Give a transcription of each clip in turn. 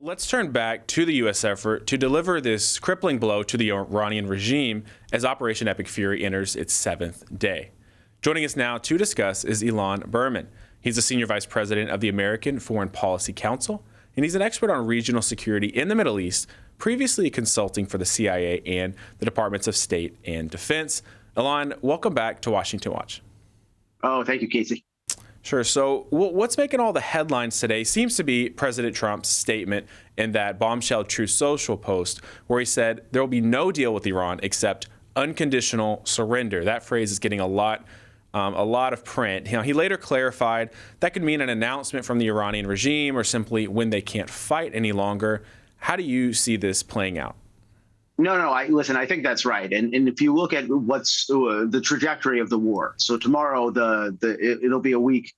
Let's turn back to the U.S. effort to deliver this crippling blow to the Iranian regime as Operation Epic Fury enters its 7th day. Joining us now to discuss is Ilan Berman. He's the Senior Vice President of the American Foreign Policy Council, and he's an expert on regional security in the Middle East, previously consulting for the CIA and the Departments of State and Defense. Ilan, welcome back to Washington Watch. Oh, thank you, Casey. Sure. So what's making all the headlines today seems to be President Trump's statement in that bombshell Truth Social post where he said there will be no deal with Iran except unconditional surrender. That phrase is getting a lot of print. He later clarified that could mean an announcement from the Iranian regime or simply when they can't fight any longer. How do you see this playing out? No, listen, I think that's right. And if you look at what's the trajectory of the war, so tomorrow it'll be a week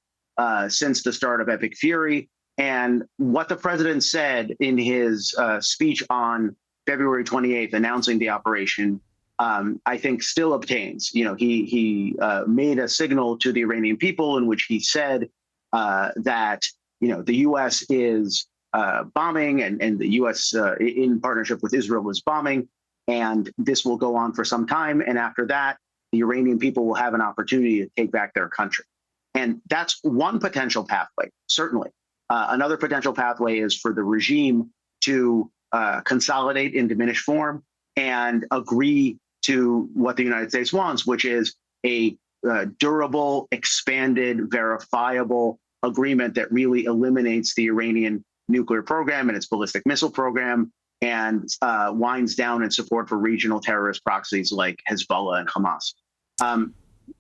since the start of Epic Fury. And what the president said in his speech on February 28th, announcing the operation, I think still obtains. He made a signal to the Iranian people in which he said that, the U.S. is bombing and the U.S. In partnership with Israel is bombing, and this will go on for some time. And after that, the Iranian people will have an opportunity to take back their country. And that's one potential pathway, certainly. Another potential pathway is for the regime to consolidate in diminished form and agree to what the United States wants, which is a durable, expanded, verifiable agreement that really eliminates the Iranian nuclear program and its ballistic missile program and winds down in support for regional terrorist proxies like Hezbollah and Hamas.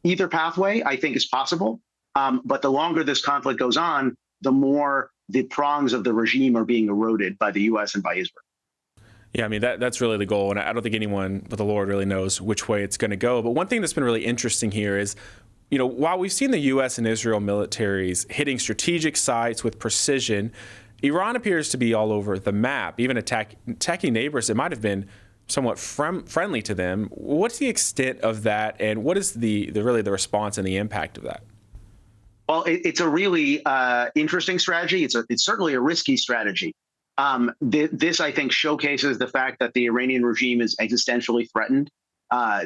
Either pathway, I think, is possible. But the longer this conflict goes on, the more the prongs of the regime are being eroded by the U.S. and by Israel. Yeah, I mean, that's really the goal. And I don't think anyone but the Lord really knows which way it's going to go. But one thing that's been really interesting here is, while we've seen the U.S. and Israel militaries hitting strategic sites with precision, Iran appears to be all over the map, even attacking neighbors that might have been somewhat friendly to them. What's the extent of that, and what is the response and the impact of that? Well, it's a really interesting strategy. It's certainly a risky strategy. This, I think, showcases the fact that the Iranian regime is existentially threatened.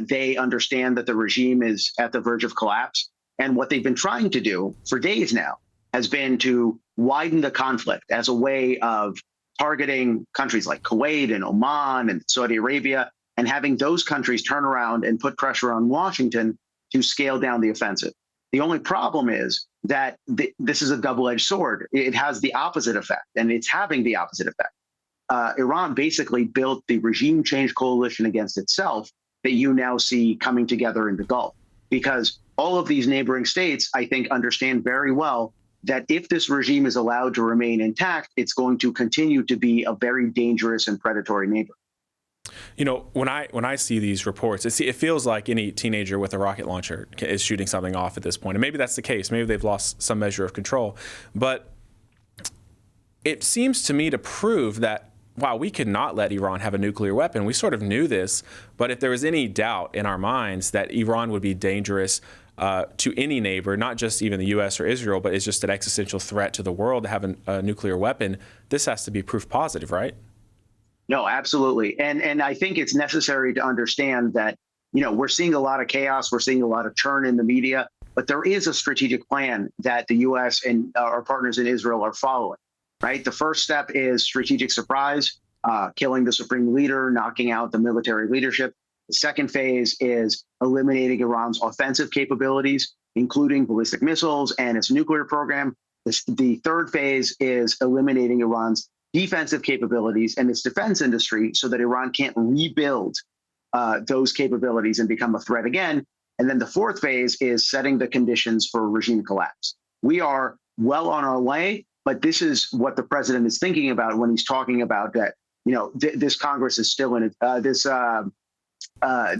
They understand that the regime is at the verge of collapse. And what they've been trying to do for days now has been to widen the conflict as a way of targeting countries like Kuwait and Oman and Saudi Arabia, and having those countries turn around and put pressure on Washington to scale down the offensive. The only problem is that this is a double-edged sword. It has the opposite effect, and it's having the opposite effect. Iran basically built the regime change coalition against itself that you now see coming together in the Gulf, because all of these neighboring states, I think, understand very well that if this regime is allowed to remain intact, it's going to continue to be a very dangerous and predatory neighbor. When I see these reports, it feels like any teenager with a rocket launcher is shooting something off at this point. And maybe that's the case. Maybe they've lost some measure of control. But it seems to me to prove that, wow, we could not let Iran have a nuclear weapon. We sort of knew this. But if there was any doubt in our minds that Iran would be dangerous to any neighbor, not just even the U.S. or Israel, but is just an existential threat to the world to have a nuclear weapon, this has to be proof positive, right? No, absolutely. And I think it's necessary to understand that, we're seeing a lot of chaos. We're seeing a lot of churn in the media, but there is a strategic plan that the U.S. and our partners in Israel are following, right? The first step is strategic surprise, killing the supreme leader, knocking out the military leadership. The second phase is eliminating Iran's offensive capabilities, including ballistic missiles and its nuclear program. The third phase is eliminating Iran's defensive capabilities and its defense industry so that Iran can't rebuild those capabilities and become a threat again. And then the fourth phase is setting the conditions for regime collapse. We are well on our way, but this is what the president is thinking about when he's talking about that, this Congress is still in it.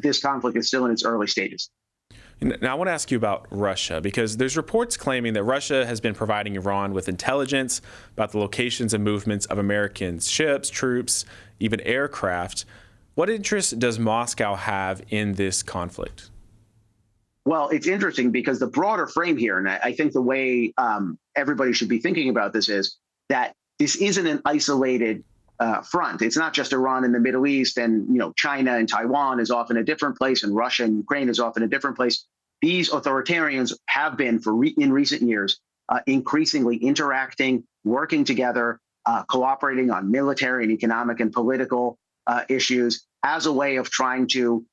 This conflict is still in its early stages. Now, I want to ask you about Russia, because there's reports claiming that Russia has been providing Iran with intelligence about the locations and movements of American ships, troops, even aircraft. What interest does Moscow have in this conflict? Well, it's interesting because the broader frame here, and I think the way everybody should be thinking about this is that this isn't an isolated front. It's not just Iran in the Middle East, and China and Taiwan is often a different place, and Russia and Ukraine is often a different place. These authoritarians have been in recent years increasingly interacting, working together, cooperating on military and economic and political issues as a way of trying to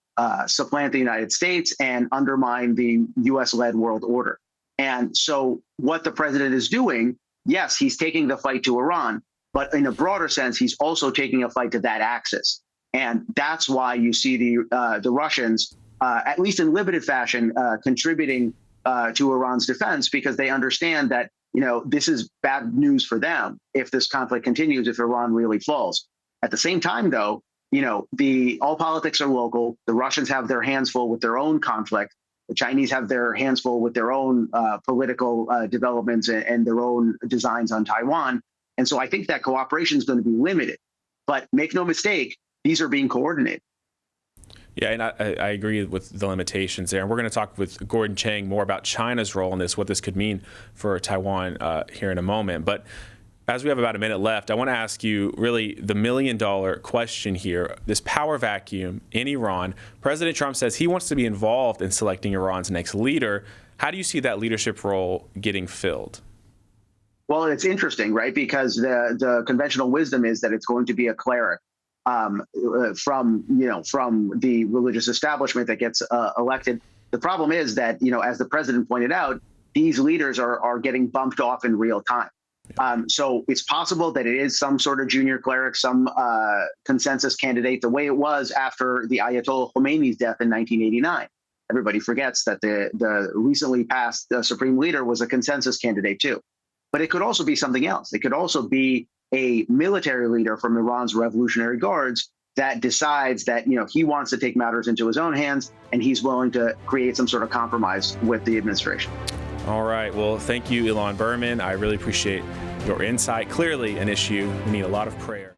supplant the United States and undermine the U.S.-led world order. And so what the president is doing, yes, he's taking the fight to Iran, but in a broader sense, he's also taking a fight to that axis. And that's why you see the Russians, at least in limited fashion, contributing to Iran's defense, because they understand that, this is bad news for them if this conflict continues, if Iran really falls. At the same time, though, all politics are local. The Russians have their hands full with their own conflict. The Chinese have their hands full with their own political developments and their own designs on Taiwan. And so I think that cooperation is going to be limited. But make no mistake, these are being coordinated. Yeah, and I agree with the limitations there. And we're going to talk with Gordon Chang more about China's role in this, what this could mean for Taiwan here in a moment. But as we have about a minute left, I want to ask you really the million-dollar question here. This power vacuum in Iran, President Trump says he wants to be involved in selecting Iran's next leader. How do you see that leadership role getting filled? Well, it's interesting, right? Because the conventional wisdom is that it's going to be a cleric from the religious establishment that gets elected. The problem is that, as the president pointed out, these leaders are getting bumped off in real time. So it's possible that it is some sort of junior cleric, some consensus candidate, the way it was after the Ayatollah Khomeini's death in 1989. Everybody forgets that the recently passed supreme leader was a consensus candidate too. But it could also be something else. It could also be a military leader from Iran's Revolutionary Guards that decides that he wants to take matters into his own hands, and he's willing to create some sort of compromise with the administration. All right. Well, thank you, Ilan Berman. I really appreciate your insight. Clearly an issue. We need a lot of prayer.